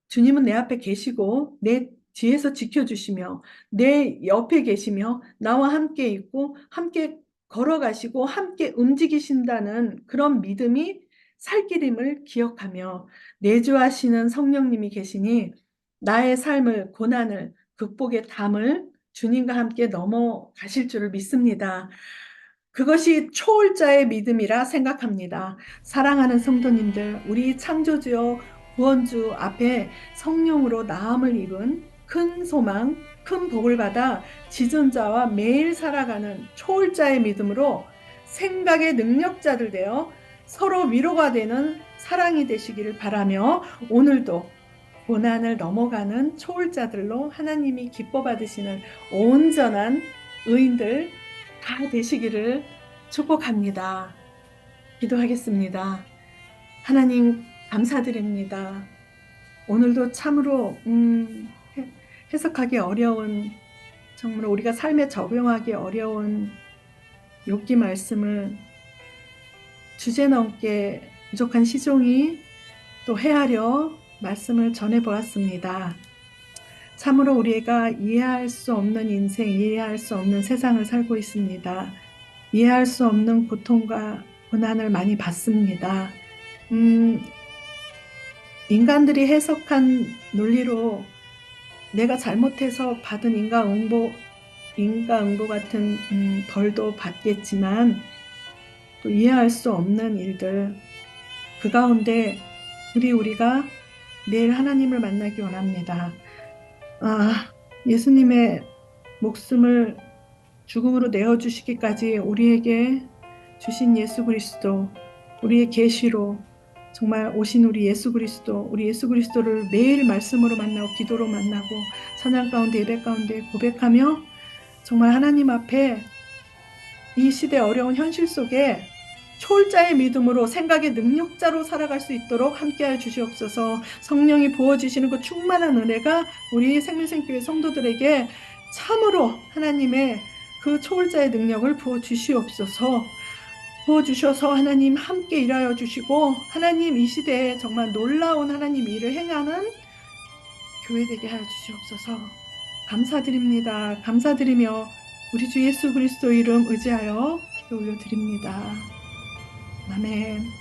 주님은 내 앞에 계시고 내 뒤에서 지켜주시며 내 옆에 계시며 나와 함께 있고 함께 걸어가시고 함께 움직이신다는 그런 믿음이 살 길임을 기억하며 내주하시는 성령님이 계시니 나의 삶을, 고난을, 극복의 담을 주님과 함께 넘어가실 줄을 믿습니다. 그것이 초월자의 믿음이라 생각합니다. 사랑하는 성도님들, 우리 창조주여 구원주 앞에 성령으로 나음을 입은 큰 소망, 큰 복을 받아 지존자와 매일 살아가는 초월자의 믿음으로 생각의 능력자들 되어 서로 위로가 되는 사랑이 되시기를 바라며 오늘도 고난을 넘어가는 초월자들로 하나님이 기뻐 받으시는 온전한 의인들 다 되시기를 축복합니다. 기도하겠습니다. 하나님 감사드립니다. 오늘도 참으로 해석하기 어려운, 정말 우리가 삶에 적용하기 어려운 욥기 말씀을 주제넘게 부족한 시종이 또 헤아려 말씀을 전해보았습니다. 참으로 우리가 이해할 수 없는 인생, 이해할 수 없는 세상을 살고 있습니다. 이해할 수 없는 고통과 고난을 많이 받습니다. 인간들이 해석한 논리로 내가 잘못해서 받은 인과응보 같은 벌도 받겠지만 또 이해할 수 없는 일들, 그 가운데 우리가 매일 하나님을 만나기 원합니다. 예수님의 목숨을 죽음으로 내어주시기까지 우리에게 주신 예수 그리스도, 우리의 계시로 정말 오신 우리 예수 그리스도를 매일 말씀으로 만나고 기도로 만나고 찬양 가운데 예배 가운데 고백하며 정말 하나님 앞에 이 시대 어려운 현실 속에 초월자의 믿음으로 생각의 능력자로 살아갈 수 있도록 함께하여 주시옵소서. 성령이 부어주시는 그 충만한 은혜가 우리 생명생교회 성도들에게 참으로 하나님의 그 초월자의 능력을 부어주시옵소서. 부어주셔서 하나님 함께 일하여 주시고 하나님 이 시대에 정말 놀라운 하나님 일을 행하는 교회 되게 하여 주시옵소서. 감사드립니다. 감사드리며 우리 주 예수 그리스도 이름 의지하여 기도 올려드립니다. 아멘.